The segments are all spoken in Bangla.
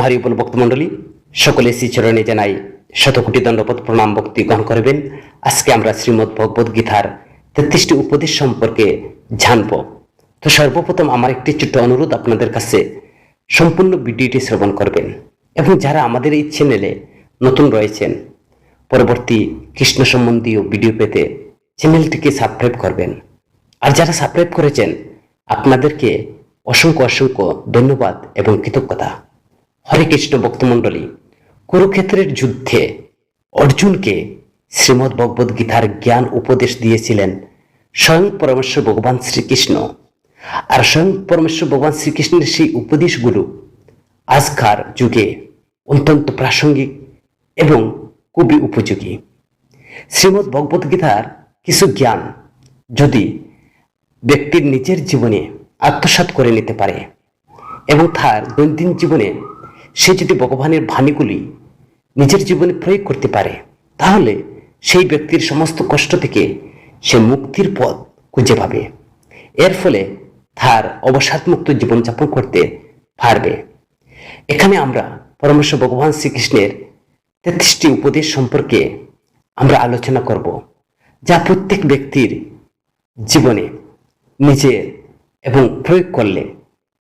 হরি বল ভক্তমণ্ডলী, সকলে শ্রীচরণে জানাই শতকোটি দণ্ডপত প্রণাম ভক্তি গ্রহণ করবেন। আজকে আমরা শ্রীমদ্ ভগবদ গীতার 33টি উপদেশ সম্পর্কে জানব। তো সর্বপ্রথম আমার একটি ছোট্ট অনুরোধ আপনাদের কাছে, সম্পূর্ণ ভিডিওটি শ্রবণ করবেন এবং যারা আমাদের এই চ্যানেলে নতুন রয়েছেন, পরবর্তী কৃষ্ণ সম্বন্ধীয় ভিডিও পেতে চ্যানেলটিকে সাবস্ক্রাইব করবেন। আর যারা সাবস্ক্রাইব করেছেন আপনাদেরকে অসংখ্য অসংখ্য ধন্যবাদ এবং কৃতজ্ঞতা। হরে কৃষ্ণ ভক্তমণ্ডলী, কুরুক্ষেত্রের যুদ্ধে অর্জুনকে শ্রীমদ্ ভগবদ গীতার জ্ঞান উপদেশ দিয়েছিলেন স্বয়ং পরমেশ্বর ভগবান শ্রীকৃষ্ণ। আর স্বয়ং পরমেশ্বর ভগবান শ্রীকৃষ্ণের সেই উপদেশগুলো আজকার যুগে অত্যন্ত প্রাসঙ্গিক এবং খুবই উপযোগী। শ্রীমদ্ ভগবদ গীতার কিছু জ্ঞান যদি ব্যক্তির নিজের জীবনে আত্মসাৎ করে নিতে পারে এবং তার দৈনন্দিন জীবনে সে যদি ভগবানের বাণীগুলি নিজের জীবনে প্রয়োগ করতে পারে, তাহলে সেই ব্যক্তির সমস্ত কষ্ট থেকে সে মুক্তির পথ খুঁজে পাবে। এর ফলে তার অবসাদমুক্ত জীবনযাপন করতে পারবে। এখানে আমরা পরমেশ্বর ভগবান শ্রীকৃষ্ণের 33টি উপদেশ সম্পর্কে আমরা আলোচনা করব, যা প্রত্যেক ব্যক্তির জীবনে নিজের এবং প্রয়োগ করলে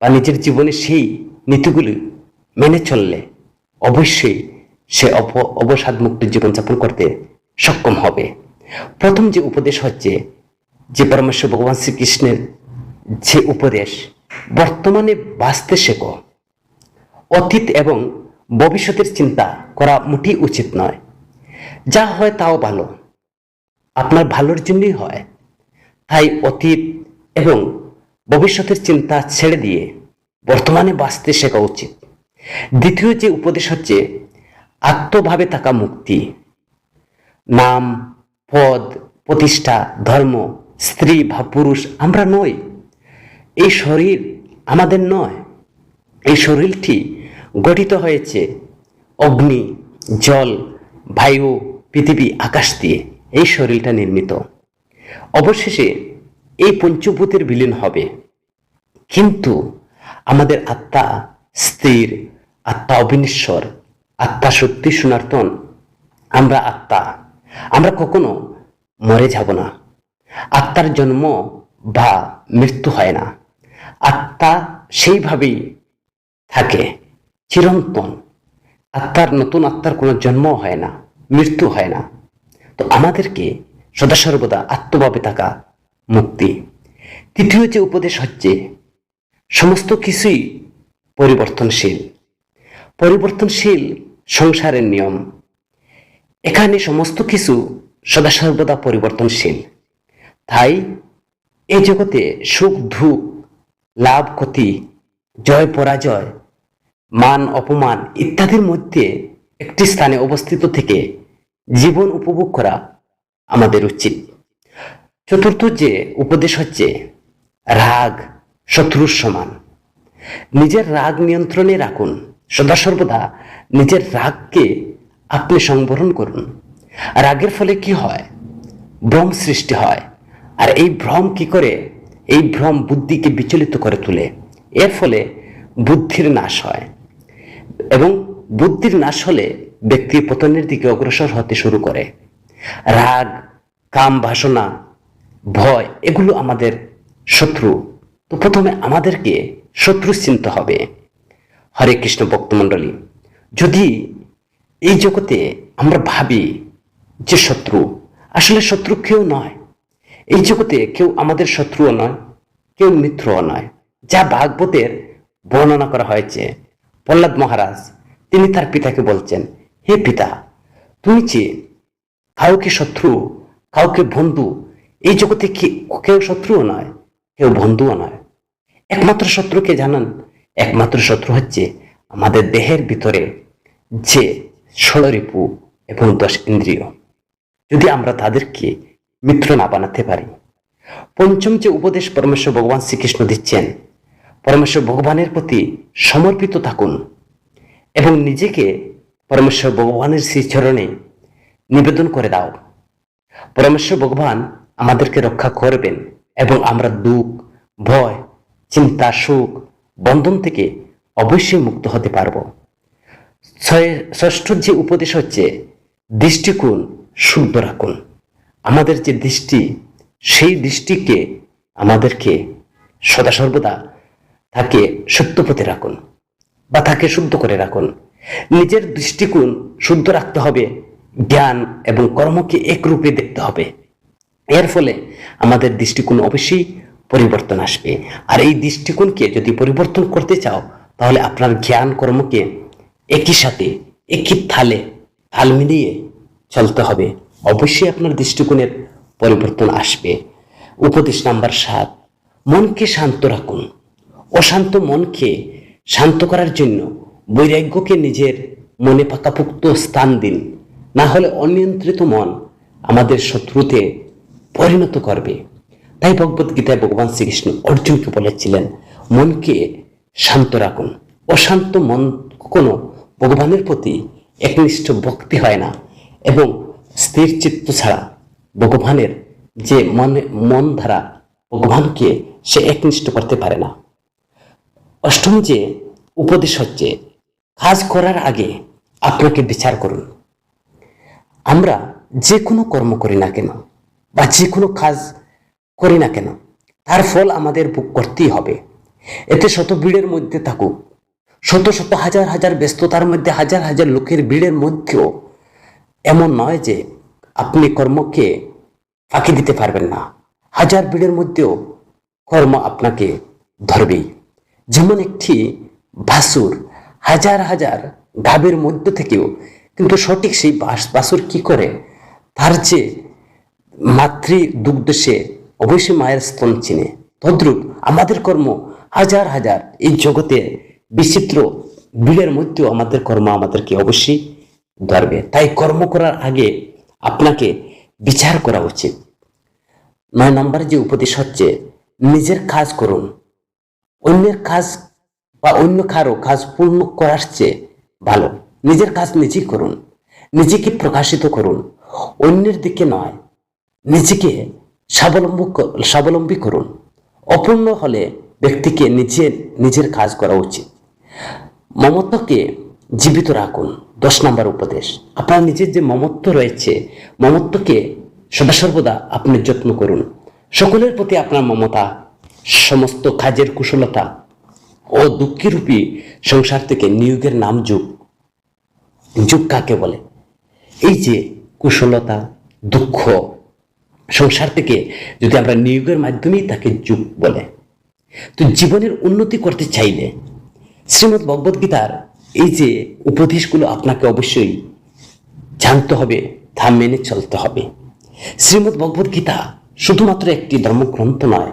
বা নিজের জীবনে সেই নীতিগুলি মেনে চললে অবশ্যই সে অবসাদমুক্ত জীবনযাপন করতে সক্ষম হবে। প্রথম যে উপদেশ হচ্ছে, যে পরমেশ্বর ভগবান শ্রীকৃষ্ণের যে উপদেশ, বর্তমানে বাঁচতে শেখো। অতীত এবং ভবিষ্যতের চিন্তা করা মোটেই উচিত নয়। যা হয় তাও ভালো, আপনার ভালোর জন্যই হয়। তাই অতীত এবং ভবিষ্যতের চিন্তা ছেড়ে দিয়ে বর্তমানে বাঁচতে শেখা উচিত। দ্বিতীয় যে উপদেশ হচ্ছে, আত্মভাবে থাকা মুক্তি। নাম, পদ, প্রতিষ্ঠা, ধর্ম, স্ত্রী বা পুরুষ আমরা নই। এই শরীর আমাদের নয়। এই শরীরটি গঠিত হয়েছে অগ্নি, জল, বায়ু, পৃথিবী, আকাশ দিয়ে এই শরীরটা নির্মিত। অবশেষে এই পঞ্চভূতের বিলীন হবে, কিন্তু আমাদের আত্মা স্থির, আত্মা অবিনশ্বর, আত্মা সত্যি সনাতন। আমরা আত্মা, আমরা কখনো মরে যাব না। আত্মার জন্ম বা মৃত্যু হয় না। আত্মা সেইভাবেই থাকে, চিরন্তন। আত্মার নতুন আত্মার কোনো জন্ম হয় না, মৃত্যু হয় না। তো আমাদেরকে সদা সর্বদা আত্মভাবে থাকা মুক্তি। তৃতীয় যে উপদেশ হচ্ছে, সমস্ত কিছুই পরিবর্তনশীল। পরিবর্তনশীল সংসারের নিয়ম। এখানে সমস্ত কিছু সদা সর্বদা পরিবর্তনশীল। তাই এই জগতে সুখ দুঃখ, লাভ ক্ষতি, জয় পরাজয়, মান অপমান ইত্যাদির মধ্যে একটি স্থানে অবস্থিত থেকে জীবন উপভোগ করা আমাদের উচিত। চতুর্থ যে উপদেশ হচ্ছে, রাগ শত্রুর সমান। নিজের রাগ নিয়ন্ত্রণে রাখুন। সদা সর্বদা নিজের রাগকে আপনি সংবরণ করুন। রাগের ফলে কি হয়? ভ্রম সৃষ্টি হয়। আর এই ভ্রম কি করে? এই ভ্রম বুদ্ধিকে বিচলিত করে তোলে। এর ফলে বুদ্ধির নাশ হয় এবং বুদ্ধির নাশ হলে ব্যক্তি পতনের দিকে অগ্রসর হতে শুরু করে। রাগ, কাম বাসনা, ভয় এগুলো আমাদের শত্রু। তো প্রথমে আমাদেরকে শত্রু চিনতে হবে। হরে কৃষ্ণ ভক্তমণ্ডলী, যদি এই জগতে আমরা ভাবি যে শত্রু, আসলে শত্রু কেউ নয়। এই জগতে কেউ আমাদের শত্রুও নয়, কেউ মিত্রও নয়। যা ভাগবতের বর্ণনা করা হয়েছে, প্রহ্লাদ মহারাজ তিনি তার পিতাকে বলছেন, হে পিতা, তুমি যে কাউকে শত্রু, কাউকে বন্ধু, এই জগতে কেউ শত্রুও নয়, কেউ বন্ধুও নয়। একমাত্র শত্রুকে জানান? একমাত্র শত্রু হচ্ছে আমাদের দেহের ভিতরে যে ষড়রিপু এবং 10 ইন্দ্রিয়। যদি আমরা তাদেরকে মিত্র না বানাতে পারি। পঞ্চম যে উপদেশ পরমেশ্বর ভগবান শ্রীকৃষ্ণ দিচ্ছেন, পরমেশ্বর ভগবানের প্রতি সমর্পিত থাকুন এবং নিজেকে পরমেশ্বর ভগবানের শ্রীচরণে নিবেদন করে দাও। পরমেশ্বর ভগবান আমাদেরকে রক্ষা করবেন এবং আমরা দুঃখ, ভয়, চিন্তা, সুখ, বন্ধন থেকে অবশ্যই মুক্ত হতে পারব। ষষ্ঠ যে উপদেশ হচ্ছে দৃষ্টিকোণ শুদ্ধ রাখুন। আমাদের যে দৃষ্টি, সেই দৃষ্টিকে আমাদেরকে সদা সর্বদা তাকে সত্য পথে রাখুন বা তাকে শুদ্ধ করে রাখুন। নিজের দৃষ্টিকোণ শুদ্ধ রাখতে হবে, জ্ঞান এবং কর্মকে একরূপে দেখতে হবে। এর ফলে আমাদের দৃষ্টিকোণ অবশ্যই পরিবর্তন আসবে। আর এই দৃষ্টিকোণকে যদি পরিবর্তন করতে চাও, তাহলে আপনার জ্ঞান কর্মকে একই সাথে একই তাল মিলিয়ে চলতে হবে। অবশ্যই আপনার দৃষ্টিকোণের পরিবর্তন আসবে। উপদেশ নাম্বার 7, মনকে শান্ত রাখুন। অশান্ত মনকে শান্ত করার জন্য বৈরাগ্যকে নিজের মনে পাকাপোক্ত স্থান দিন, না হলে অনিয়ন্ত্রিত মন আমাদের শত্রুতে পরিণত করবে। তাই ভগবদ্গীতায় ভগবান শ্রীকৃষ্ণ অর্জুনকে বলেছিলেন, মনকে শান্ত রাখুন। অশান্ত মন কখনো ভগবানের প্রতি একনিষ্ঠ ভক্তি হয় না এবং স্থির চিত্ত ছাড়া ভগবানের যে মন ধারা ভগবানকে সে একনিষ্ঠ করতে পারে না। অষ্টম যে উপদেশ হচ্ছে, কাজ করার আগে আপনাকে বিচার করুন। আমরা যে কোনো কর্ম করি না কেন বা যে কোনো কাজ করি না কেন, তার ফল আমাদের ভোগ করতেই হবে। এতে শত ভিড়ের মধ্যে থাকুক, শত শত হাজার হাজার ব্যস্ততার মধ্যে, হাজার হাজার লোকের ভিড়ের মধ্যেও এমন নয় যে আপনি কর্মকে ফাঁকি দিতে পারবেন না। হাজার ভিড়ের মধ্যেও কর্ম আপনাকে ধরবেই। যেমন একটি বাছুর হাজার হাজার গাভীর মধ্য থেকেও কিন্তু সঠিক সেই বাছুর কি করে, তার যে মাতৃ দুগ্ধ সে অবশ্যই মায়ের স্তন চিনে। তদ্রূপ আমাদের কর্ম হাজার হাজার এই জগতে বিচিত্র ভিড়ের মধ্যেও আমাদের কর্ম আমাদেরকে অবশ্যই ধরবে। তাই কর্ম করার আগে আপনাকে বিচার করা উচিত। 9 নম্বর যে উপদেশ হচ্ছে, নিজের কাজ করুন। অন্যের কাজ বা অন্য কারো কাজ পূর্ণ করার চেয়ে ভালো নিজের কাজ নিজেই করুন। নিজেকে প্রকাশিত করুন, অন্যের দিকে নয়। নিজেকে স্বাবলম্বী করুন। অপূর্ণ হলে ব্যক্তিকে নিজের কাজ করা উচিত। মমত্বকে জীবিত রাখুন। 10 নম্বর উপদেশ, আপনার নিজের যে মমত্ব রয়েছে, মমত্বকে সদা সর্বদা আপনি যত্ন করুন। সকলের প্রতি আপনার মমতা সমস্ত কাজের কুশলতা ও দুঃখীরূপী সংসার থেকে নিয়োগের নাম যুগ। যুগ কাকে বলে? এই যে কুশলতা, দুঃখ সংসার থেকে যদি আমরা নিয়োগের মাধ্যমেই তাকে যুগ বলে। তো জীবনের উন্নতি করতে চাইলে শ্রীমদ্ ভগবদ্গীতার এই যে উপদেশগুলো আপনাকে অবশ্যই জানতে হবে, তা মেনে চলতে হবে। শ্রীমদ্ ভগবদ্গীতা শুধুমাত্র একটি ধর্মগ্রন্থ নয়।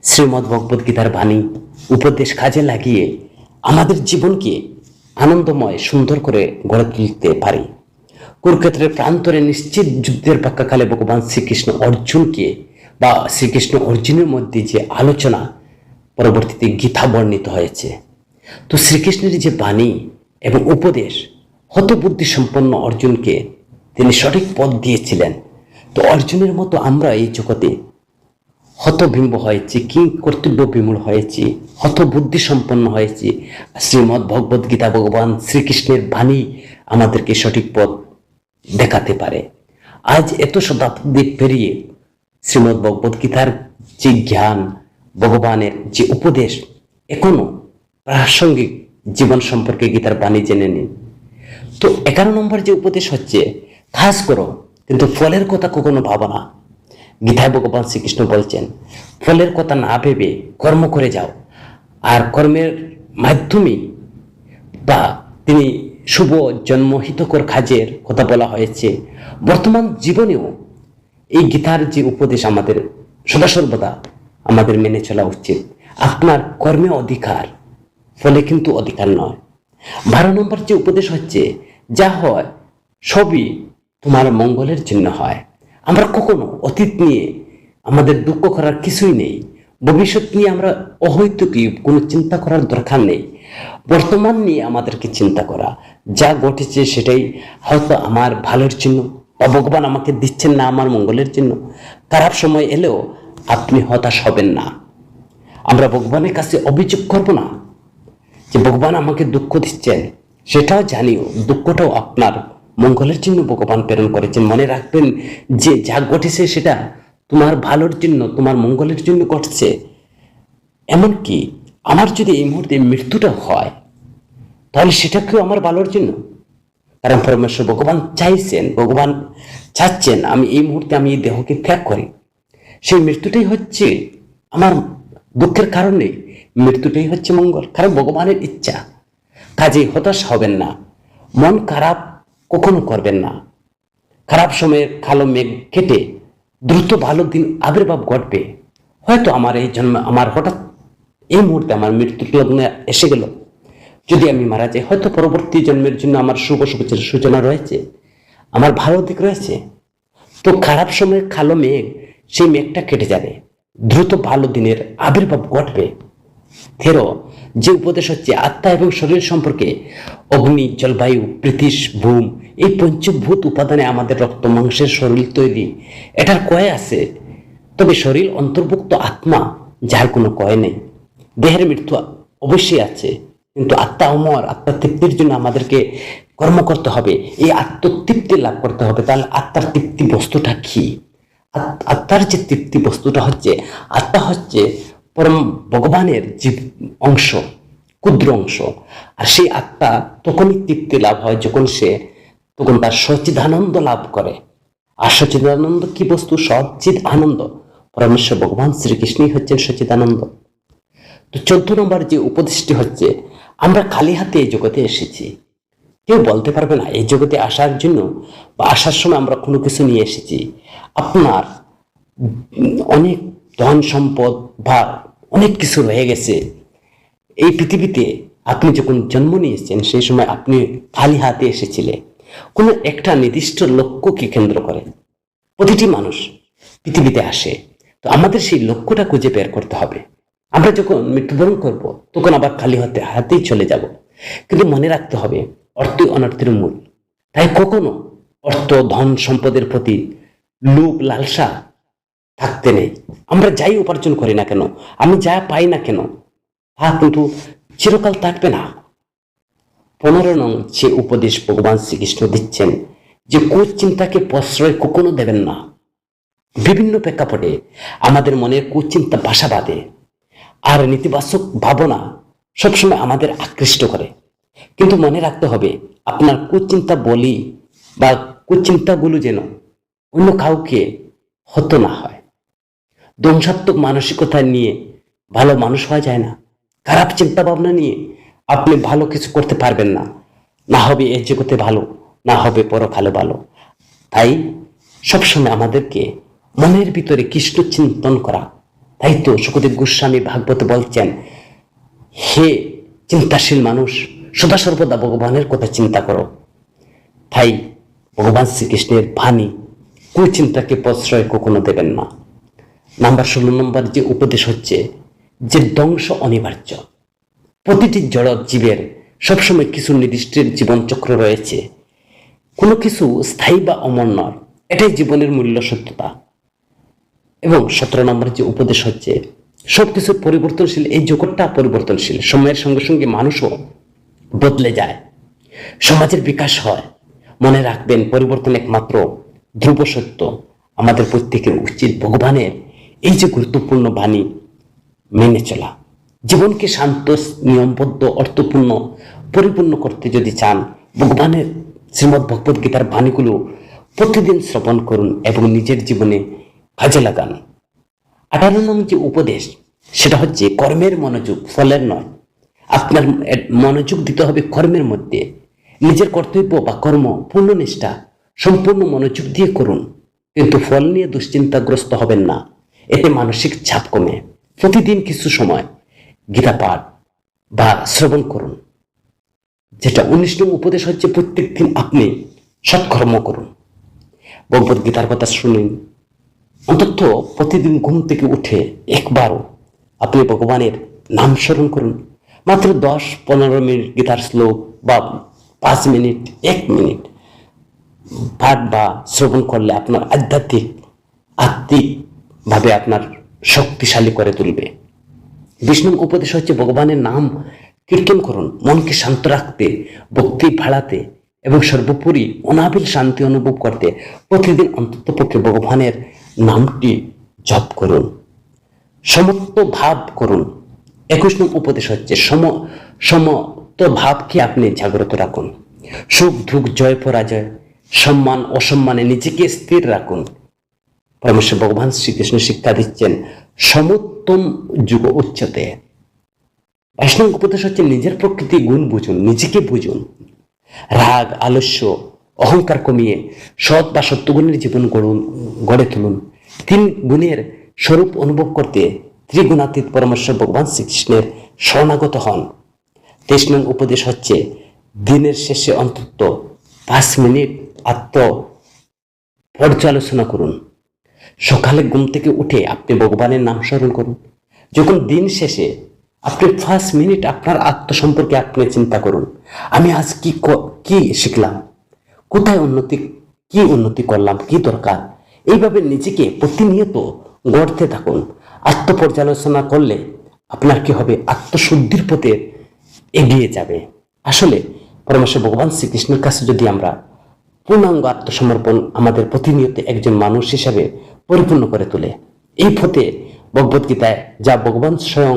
শ্রীমদ্ ভগবদ্গীতার বাণী উপদেশ কাজে লাগিয়ে আমাদের জীবনকে আনন্দময় সুন্দর করে গড়ে তুলতে পারি। কুরুক্ষেত্রের প্রান্তরে নিশ্চিত যুদ্ধের প্রাক্কালে ভগবান শ্রীকৃষ্ণ অর্জুনকে বা শ্রীকৃষ্ণ অর্জুনের মধ্যে যে আলোচনা পরবর্তীতে গীতা বর্ণিত হয়েছে। তো শ্রীকৃষ্ণের যে বাণী এবং উপদেশ হতবুদ্ধি সম্পন্ন অর্জুনকে তিনি সঠিক পথ দিয়েছিলেন। তো অর্জুনের মতো আমরা এই জগতে হতবিম্ব হয়েছি, কি কর্তব্য বিমূল হয়েছি, হতবুদ্ধি সম্পন্ন হয়েছি। শ্রীমদ্ ভগবদ্গীতা ভগবান শ্রীকৃষ্ণের বাণী আমাদেরকে সঠিক পথ দেখাতে পারে। আজ এত শতাব্দী পেরিয়ে শ্রীমদ্ ভগবদ্গীতার যে জ্ঞান, ভগবানের যে উপদেশ এখনো প্রাসঙ্গিক জীবন সম্পর্কে গীতার বাণী জেনে নিন। তো 11 নম্বর যে উপদেশ হচ্ছে, কাজ করো কিন্তু ফলের কথা কখনো ভাবো না। গীতায় ভগবান শ্রীকৃষ্ণ বলছেন, ফলের কথা না ভেবে কর্ম করে যাও। আর কর্মের মাধ্যমে বা তিনি শুভ জন্মহিতকর কাজের কথা বলা হয়েছে। বর্তমান জীবনেও এই গীতার যে উপদেশ আমাদের সদা সর্বদা আমাদের মেনে চলা উচিত। আপনার কর্মে অধিকার, ফলে কিন্তু অধিকার নয়। 12 নম্বর যে উপদেশ হচ্ছে, যা হয় সবই তোমার মঙ্গলের জন্য হয়। আমরা কখনো অতীত নিয়ে আমাদের দুঃখ করার কিছুই নেই। ভবিষ্যৎ নিয়ে আমরা অহৈতুকী কোনো চিন্তা করার দরকার নেই। বর্তমান নিয়ে আমাদেরকে চিন্তা করা, যা ঘটেছে সেটাই হয়তো আমার ভালোর জন্য বা ভগবান আমাকে দিচ্ছেন না আমার মঙ্গলের জন্য। খারাপ সময় এলেও আপনি হতাশ হবেন না। আমরা ভগবানের কাছে অভিযোগ করব না যে ভগবান আমাকে দুঃখ দিচ্ছেন, সেটাও জানিও, দুঃখটাও আপনার মঙ্গলের জন্য ভগবান প্রেরণ করেছেন। মনে রাখবেন যে যা ঘটেছে সেটা তোমার ভালোর জন্য, তোমার মঙ্গলের জন্য ঘটছে। এমনকি আমার যদি এই মুহূর্তে মৃত্যুটা হয়, তাহলে সেটাকেও আমার ভালোর জন্য। কারণ পরমেশ্বর ভগবান ভগবান চাচ্ছেন আমি এই মুহূর্তে আমি এই দেহকে ত্যাগ করি। সেই মৃত্যুটাই হচ্ছে আমার দুঃখের কারণে, মৃত্যুটাই হচ্ছে মঙ্গল, কারণ ভগবানের ইচ্ছা। কাজে হতাশ হবেন না, মন খারাপ কখনো করবেন না। খারাপ সময়ের কালো মেঘ কেটে দ্রুত ভালো দিন আবির্ভাব ঘটবে। হয়তো আমার এই জন্ম, আমার হঠাৎ এই মুহূর্তে আমার মৃত্যুর লগ্নে এসে গেল, যদি আমি মারা যাই, হয়তো পরবর্তী জন্মের জন্য আমার শুভ সূচনা রয়েছে, আমার ভালো দিক রয়েছে। তো খারাপ সময়ের কালো মেঘ, সেই মেঘটা কেটে যাবে, দ্রুত ভালো দিনের আবির্ভাব ঘটবে। 13 যে উপদেশ হচ্ছে আত্মা এবং শরীর সম্পর্কে। অগ্নি, জলবায়ু, পৃথিস, ভূম, এই পঞ্চভূত উপাদানে আমাদের রক্ত মাংসের শরীর তৈরি। এটার কয় আছে, তবে শরীর অন্তর্ভুক্ত আত্মা, যার কোনো কয় নেই। দেহের মৃত্যু অবশ্যই আছে, কিন্তু আত্মা অমর। আত্মার তৃপ্তির জন্য আমাদেরকে কর্ম করতে হবে, এই আত্মতৃপ্তি লাভ করতে হবে। তাহলে আত্মার তৃপ্তি বস্তুটা কি? আত্মার যে তৃপ্তি বস্তুটা হচ্ছে, আত্মা হচ্ছে পরম ভগবানের জীব অংশ, ক্ষুদ্র অংশ। আর সেই আত্মা তখনই তৃপ্তি লাভ হয় তখন তার সচিদানন্দ লাভ করে। আর সচিদানন্দ কি বস্তু? সচিদ আনন্দ। পরমেশ্বর ভগবান শ্রীকৃষ্ণই হচ্ছেন সচিদানন্দ। তো 14 নম্বর যে উপদেশটি হচ্ছে, আমরা খালি হাতে এই জগতে এসেছি। কেউ বলতে পারবে না এই জগতে আসার জন্য বা আসার সময় আমরা কোনো কিছু নিয়ে এসেছি। আপনার অনেক ধন সম্পদ বা অনেক কিছু রয়ে গেছে এই পৃথিবীতে। আপনি যখন জন্ম নিয়েছেন সেই সময় আপনি খালি হাতে এসেছিলেন কোনো একটা নির্দিষ্ট লক্ষ্যকে কেন্দ্র করে। প্রতিটি মানুষ পৃথিবীতে আসে, তো আমাদের সেই লক্ষ্যটা খুঁজে বের করতে হবে। আমরা যখন মৃত্যুবরণ করব তখন আবার খালি হাতেই চলে যাব। কিন্তু মনে রাখতে হবে অর্থই অনর্থের মূল। তাই কখনো অর্থ, ধন সম্পদের প্রতি লোভ, লালসা থাকতে নেই। আমরা যাই উপার্জন করি না কেন, আমি যা পাই না কেন, তা কিন্তু চিরকাল থাকবে না। 15 নং যে উপদেশ ভগবান শ্রীকৃষ্ণ দিচ্ছেন, যে কুচিন্তাকে প্রশ্রয় কখনো দেবেন না। বিভিন্ন প্রেক্ষাপটে আমাদের মনের কুচিন্তা বাসা বাঁধে, আর নেতিবাচক ভাবনা সবসময় আমাদের আকৃষ্ট করে। কিন্তু মনে রাখতে হবে আপনার কুচিন্তা বলি বা কুচিন্তাগুলো যেন অন্য কাউকে হত না হয়। ধ্বংসাত্মক মানসিকতা নিয়ে ভালো মানুষ হওয়া যায় না। খারাপ চিন্তা ভাবনা নিয়ে আপনি ভালো কিছু করতে পারবেন না। না হবে এর জগতে ভালো, না হবে পরকালে ভালো। তাই সবসময় আমাদেরকে মনের ভিতরে কৃষ্ণ চিন্তন করা। তাই তো সুখদেব গোস্বামী ভাগবত বলছেন, হে চিন্তাশীল মানুষ, সদা সর্বদা ভগবানের কথা চিন্তা করো। তাই ভগবান শ্রীকৃষ্ণের বাণী, কুচিন্তাকে প্রশ্রয় কখনো দেবেন না। নাম্বার 16 নম্বর যে উপদেশ হচ্ছে, যে ধ্বংস অনিবার্য। প্রতিটি জড় জীবের সবসময় কিছু নির্দিষ্ট জীবনচক্র রয়েছে, কোনো কিছু স্থায়ী বা অমর নয়। এটাই জীবনের মূল্য, সত্যতা। এবং 17 নম্বর যে উপদেশ হচ্ছে, সবকিছু পরিবর্তনশীল, এই জগৎটা পরিবর্তনশীল। সময়ের সঙ্গে সঙ্গে মানুষও বদলে যায়, সমাজের বিকাশ হয়। মনে রাখবেন পরিবর্তন একমাত্র ধ্রুব সত্য। আমাদের প্রত্যেকের উচিত ভগবানের এই যে গুরুত্বপূর্ণ বাণী মেনে চলা। জীবনকে শান্ত, নিয়মবদ্ধ, অর্থপূর্ণ, পরিপূর্ণ করতে যদি চান, ভগবানের শ্রীমদ্ ভগবদ গীতার বাণীগুলো প্রতিদিন শ্রবণ করুন এবং নিজের জীবনে কাজে লাগান। 18 নম্বর যে উপদেশ, সেটা হচ্ছে কর্মের মনোযোগ, ফলের নয়। আপনার মনোযোগ দিতে হবে কর্মের মধ্যে। নিজের কর্তব্য বা কর্ম পূর্ণ নিষ্ঠা সম্পূর্ণ মনোযোগ দিয়ে করুন, কিন্তু ফল নিয়ে দুশ্চিন্তাগ্রস্ত হবেন না। এতে মানসিক চাপ কমে। প্রতিদিন কিছু সময় গীতা পাঠ বা শ্রবণ করুন। যেটা 19 নম্বর উপদেশ হচ্ছে, প্রত্যেক দিন আপনি সৎকর্ম করুন, ভগবদ গীতার কথা শুনুন। অন্তত প্রতিদিন ঘুম থেকে উঠে একবারও আপনি ভগবানের নাম স্মরণ করুন। মাত্র 10-15 মিনিট গীতার শ্লোক বা 5 মিনিট, 1 মিনিট পাঠ বা শ্রবণ করলে আপনার আত্মিকভাবে আপনার শক্তিশালী করে তুলবে। 20 নম্বর উপদেশ হচ্ছে, ভগবানের নাম কীর্তন করুন মনকে শান্ত রাখতে, ভক্তি বাড়াতে এবং সর্বোপরি অনাবিল শান্তি অনুভব করতে প্রতিদিন অন্ততপক্ষে ভগবানের নামটি জপ করুন। সমত্ব ভাব করুন। 21 নং উপদেশ হচ্ছে সমত্ব ভাবকে আপনি জাগ্রত রাখুন। সুখ দুঃখ জয় পরাজয়, সম্মান অসম্মানে নিজেকে স্থির রাখুন। পরমেশ্বর ভগবান শ্রীকৃষ্ণ শিক্ষা দিচ্ছেন সমোত্তম যুগ উচ্চতে। 22 নং উপদেশ হচ্ছে নিজের প্রকৃতি গুণ বুঝুন, নিজেকে বুঝুন। রাগ আলস্য অহংকার কমিয়ে সৎ বা সত্যগুণের জীবন গড়ে তুলুন। 3 গুণের স্বরূপ অনুভব করতে ত্রিগুণাতীত পরমেশ্বর ভগবান শ্রীকৃষ্ণের শরণাগত হন। 23 নং উপদেশ হচ্ছে দিনের শেষে অন্তত 5 মিনিট আত্ম পর্যালোচনা করুন। সকালে ঘুম থেকে উঠে আপনি ভগবানের নাম স্মরণ করুন। যখন দিন শেষে আপনি 5 মিনিট আপনার আত্ম সম্পর্কে আপনি চিন্তা করুন, আমি আজ কি শিখলাম, কোথায় কি উন্নতি করলাম, কি দরকার। এইভাবে নিজেকে প্রতিনিয়ত গড়তে থাকুন। আত্মপর্যালোচনা করলে আপনার কি হবে, আত্মশুদ্ধির পথে এগিয়ে যাবে। আসলে পরমেশ্বর ভগবান শ্রীকৃষ্ণের কাছে যদি আমরা পূর্ণাঙ্গ আত্মসমর্পণ আমাদের প্রতিনিয়ত একজন মানুষ হিসাবে পরিপূর্ণ করে তোলে, এই পথে ভগবদ্গীতায় যা ভগবান স্বয়ং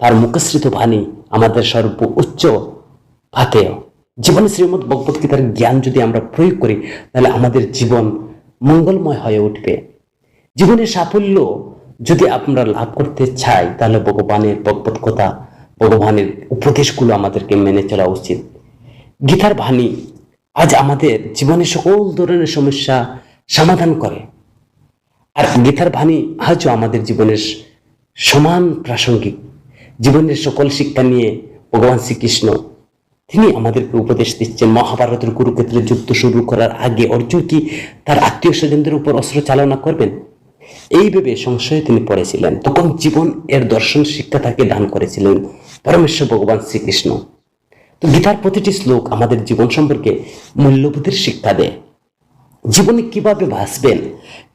তার মুখশ্রিত বাণী আমাদের সর্বোচ্চ পাথেয় জীবনে শ্রীমদ্ ভগবদ্গীতার জ্ঞান যদি আমরা প্রয়োগ করি, তাহলে আমাদের জীবন মঙ্গলময় হয়ে উঠবে। জীবনের সাফল্য যদি আমরা লাভ করতে চাই, তাহলে ভগবানের ভগবত কথা, ভগবানের উপদেশগুলো আমাদেরকে মেনে চলা উচিত। গীতার বাণী আজ আমাদের জীবনে সকল ধরনের সমস্যা সমাধান করে, আর গীতার বাণী আজও আমাদের জীবনের সমান প্রাসঙ্গিক। জীবনের সকল শিক্ষা নিয়ে ভগবান শ্রীকৃষ্ণ তিনি আমাদেরকে উপদেশ দিচ্ছেন। মহাভারতের কুরুক্ষেত্রের যুদ্ধ শুরু করার আগে অর্জুন কি তার আত্মীয় স্বজনদের উপর অস্ত্র চালনা করবেন, এই ভেবে সংশয়ে তিনি পড়েছিলেন। তখন জীবন এর দর্শন শিক্ষা তাকে দান করেছিলেন পরমেশ্বর ভগবান শ্রীকৃষ্ণ। তো গীতার প্রতিটি শ্লোক আমাদের জীবন সম্পর্কে মূল্যবোধের শিক্ষা দেয়। জীবনে কিভাবে বাঁচবেন,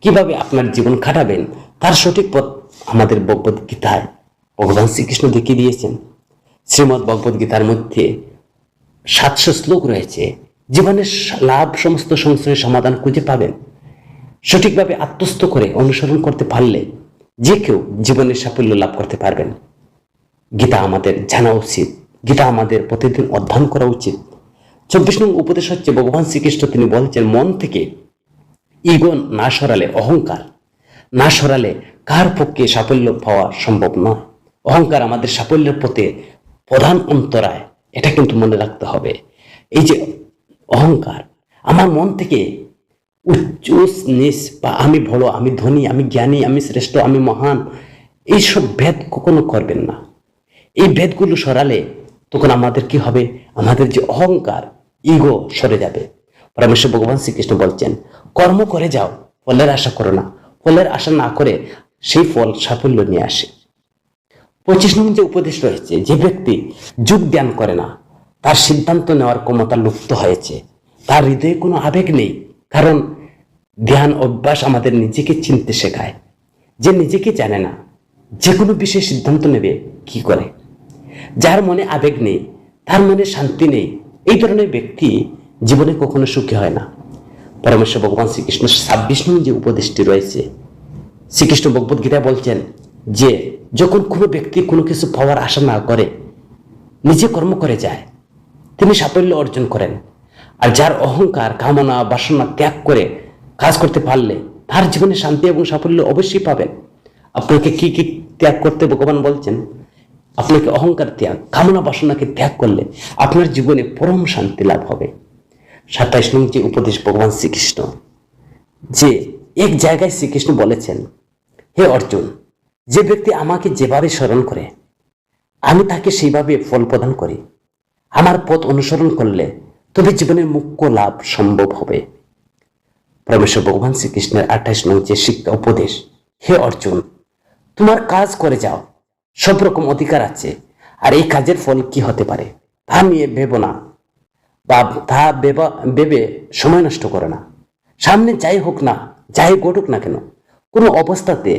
কিভাবে আপনার জীবন কাটাবেন, তার সঠিক পথ আমাদের ভগবদ্গীতায় ভগবান শ্রীকৃষ্ণ দেখিয়ে দিয়েছেন। শ্রীমদ্ ভগবদ্গীতার মধ্যে 700 শ্লোক রয়েছে। জীবনের লাভ সমস্ত সংশয়ের সমাধান খুঁজে পাবেন। সঠিকভাবে আত্মস্থ করে অনুসরণ করতে পারলে যে কেউ জীবনের সাফল্য লাভ করতে পারবেন। গীতা আমাদের জানা উচিত, গীতা আমাদের প্রতিদিন অধ্যয়ন করা উচিত। 24 নং উপদেশ হচ্ছে ভগবান শ্রীকৃষ্ণ তিনি বলছেন, মন থেকে ইগো না সরালে, অহংকার না সরালে কার পক্ষে সাফল্য পাওয়া সম্ভব নয়। অহংকার আমাদের সাফল্যের পথে প্রধান অন্তরায়, এটা কিন্তু মনে রাখতে হবে। এই যে অহংকার, আমার মন থেকে উচ্চ নিচ বা আমি বড়, আমি ধনী, আমি জ্ঞানী, আমি শ্রেষ্ঠ, আমি মহান, এইসব ভেদ কখনো করবেন না। এই ভেদগুলো সরালে তখন আমাদের কি হবে, আমাদের যে অহংকার ইগো সরে যাবে। পরমেশ্বর ভগবান শ্রীকৃষ্ণ বলছেন, কর্ম করে যাও, ফলের আশা করো না। ফলের আশা না করে সেই ফল সাফল্য নিয়ে আসে। 25 নম্বর যে উপদেশ রয়েছে, যে ব্যক্তি যোগ জ্ঞান করে না, তার সিদ্ধান্ত নেওয়ার ক্ষমতা লুপ্ত হয়েছে, তার হৃদয়ে কোনো আবেগ নেই। কারণ ধ্যান অভ্যাস আমাদের নিজেকে চিনতে শেখায়। যে নিজেকে জানে না, যে কোনো বিষয়ে সিদ্ধান্ত নেবে কি করে? যার মনে আবেগ নেই, তার মনে শান্তি নেই, এই ধরনের ব্যক্তি জীবনে কখনো সুখী হয় না। পরমেশ্বর ভগবান শ্রীকৃষ্ণ 26 নম্বর যে উপদেশটি রয়েছে, শ্রীকৃষ্ণ ভগবদ্গীতা বলছেন যে যখন কোনো ব্যক্তি কোনো কিছু পাওয়ার আশা না করে, নিজে কর্ম করে যায়, তিনি সাফল্য অর্জন করেন। আর যার অহংকার কামনা বাসনা ত্যাগ করে কাজ করতে পারলে তার জীবনে শান্তি এবং সাফল্য অবশ্যই পাবেন। আপনাকে কি কি ত্যাগ করতে ভগবান বলছেন? আপনাকে অহংকার ত্যাগ, কামনা বাসনাকে ত্যাগ করলে আপনার জীবনে পরম শান্তি লাভ হবে। 27 নম্বর যে উপদেশ ভগবান শ্রীকৃষ্ণ, যে এক জায়গায় শ্রীকৃষ্ণ বলেছেন, হে অর্জুন, যে ব্যক্তি আমাকে যেভাবে স্মরণ করে আমি তাকে সেইভাবে ফল প্রদান করি। আমার পথ অনুসরণ করলে তবে জীবনের মুখ্য লাভ সম্ভব হবে। পরমেশ্বর ভগবান শ্রীকৃষ্ণের 28 নম্বর যে শিক্ষা উপদেশ, হে অর্জুন, তোমার কাজ করে যাও, সব রকম অধিকার আছে। আর এই কাজের ফল কি হতে পারে তা নিয়ে ভেবো না, বা তা ভেবে সময় নষ্ট করো না। সামনে যাই হোক না, যাই ঘটুক না কেন, কোনো অবস্থাতে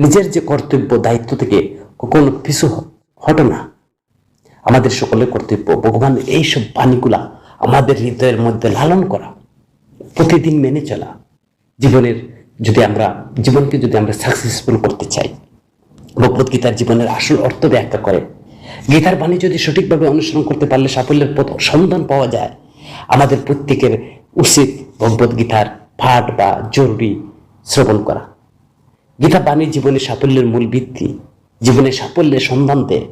নিজের যে কর্তব্য দায়িত্ব থেকে কখনো পিছু হটো না। আমাদের সকলের কর্তব্য ভগবান এইসব বাণীগুলা আমাদের হৃদয়ের মধ্যে লালন করা, প্রতিদিন মেনে চলা। জীবনকে যদি আমরা সাকসেসফুল করতে চাই, ভগবদ্গীতার জীবনের আসল অর্থ ব্যাখ্যা করে। গীতার বাণী যদি সঠিকভাবে অনুসরণ করতে পারলে সাফল্যের পথ সন্ধান পাওয়া যায়। আমাদের প্রত্যেকের উচিত ভগবদ্গীতার পাঠ বা জরুরি শ্রবণ করা। গীতা বাণী জীবনে সাফল্যের মূল ভিত্তি, জীবনে সাফল্যের সন্ধান দেয়।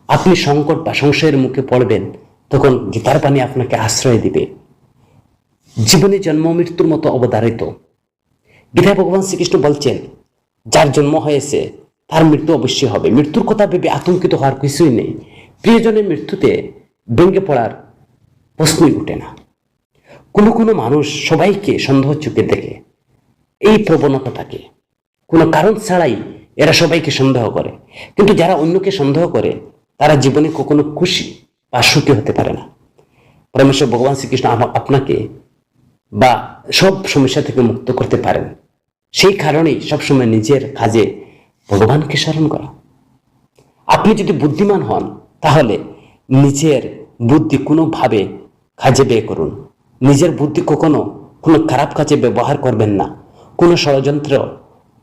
আপনি সংকট বা সংশয়ের মুখে পড়বেন, তখন গীতার বাণী আপনাকে আশ্রয় দিবে। জীবনে জন্ম মৃত্যুর মতো অবধারিত। গীতায় ভগবান শ্রীকৃষ্ণ বলছেন, যার জন্ম হয়েছে তার মৃত্যু অবশ্যই হবে। মৃত্যুর কথা ভেবে আতঙ্কিত হওয়ার কিছুই নেই। প্রিয়জনের মৃত্যুতে ভেঙে পড়ার প্রশ্নই উঠে না। কোনো মানুষ সবাইকে সন্দেহ চোখে দেখে, এই প্রবণতা থাকে। কোনো কারণ ছাড়াই এরা সবাইকে সন্দেহ করে। কিন্তু যারা অন্যকে সন্দেহ করে তারা জীবনে কখনো খুশি বা সুখী হতে পারে না। পরমেশ্বর ভগবান শ্রীকৃষ্ণ আপনাকে বা সব সমস্যা থেকে মুক্ত করতে পারেন। সেই কারণেই সবসময় নিজের কাজে ভগবানকে স্মরণ করা। আপনি যদি বুদ্ধিমান হন তাহলে নিজের বুদ্ধি কোনোভাবে কাজে ব্যয় করুন। নিজের বুদ্ধি কখনো কোনো খারাপ কাজে ব্যবহার করবেন না। কোনো ষড়যন্ত্র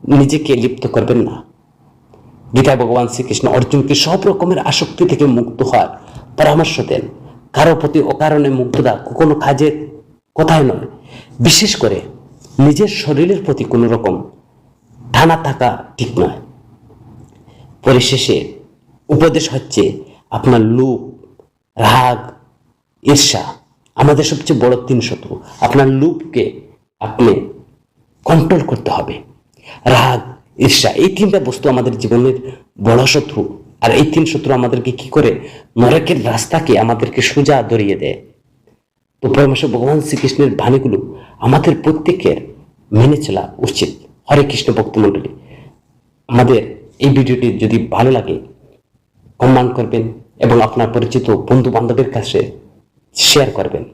নিজেকে লিপ্ত করবেন না। গীতায় ভগবান শ্রীকৃষ্ণ অর্জুনকে সব রকমের আসক্তি থেকে মুক্ত হওয়ার পরামর্শ দেন। কারো প্রতি অকারণে মুগ্ধতা কখনো কাজের কথাই নয়। বিশেষ করে নিজের শরীরের প্রতি কোনো রকম টানা থাকা ঠিক নয়। পরিশেষে উপদেশ হচ্ছে, আপনার লোভ, রাগ, ঈর্ষা আমাদের সবচেয়ে বড় 3 শত্রু। আপনার লোভকে আপনি কন্ট্রোল করতে হবে। রাগ, ঈর্ষা, এই 3টা বস্তু আমাদের জীবনের বড় শত্রু। আর এই 3 শত্রু আমাদেরকে কি করে, নরকের রাস্তাকে আমাদেরকে সোজা ধরিয়ে দেয়। তো পরমেশ্বর ভগবান শ্রীকৃষ্ণের বাণীগুলো আমাদের প্রত্যেকের মেনে চলা উচিত। হরে কৃষ্ণ ভক্তমণ্ডলী, আমাদের এই ভিডিওটি যদি ভালো লাগে কমেন্ট করবেন এবং আপনার পরিচিত বন্ধু বান্ধবের কাছে শেয়ার করবেন।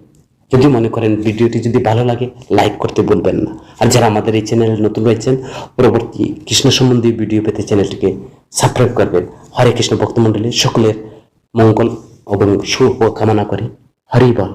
যদি মনে করেন ভিডিওটি যদি ভালো লাগে লাইক করতে ভুলবেন না। আর যারা আমাদের এই চ্যানেলে নতুন রয়েছেন, পরবর্তী কৃষ্ণ সম্বন্ধী ভিডিও পেতে চ্যানেলটিকে সাবস্ক্রাইব করবেন। হরে কৃষ্ণ ভক্তমণ্ডলী, সকলের মঙ্গল এবং শুভ কামনা করে হরি বল।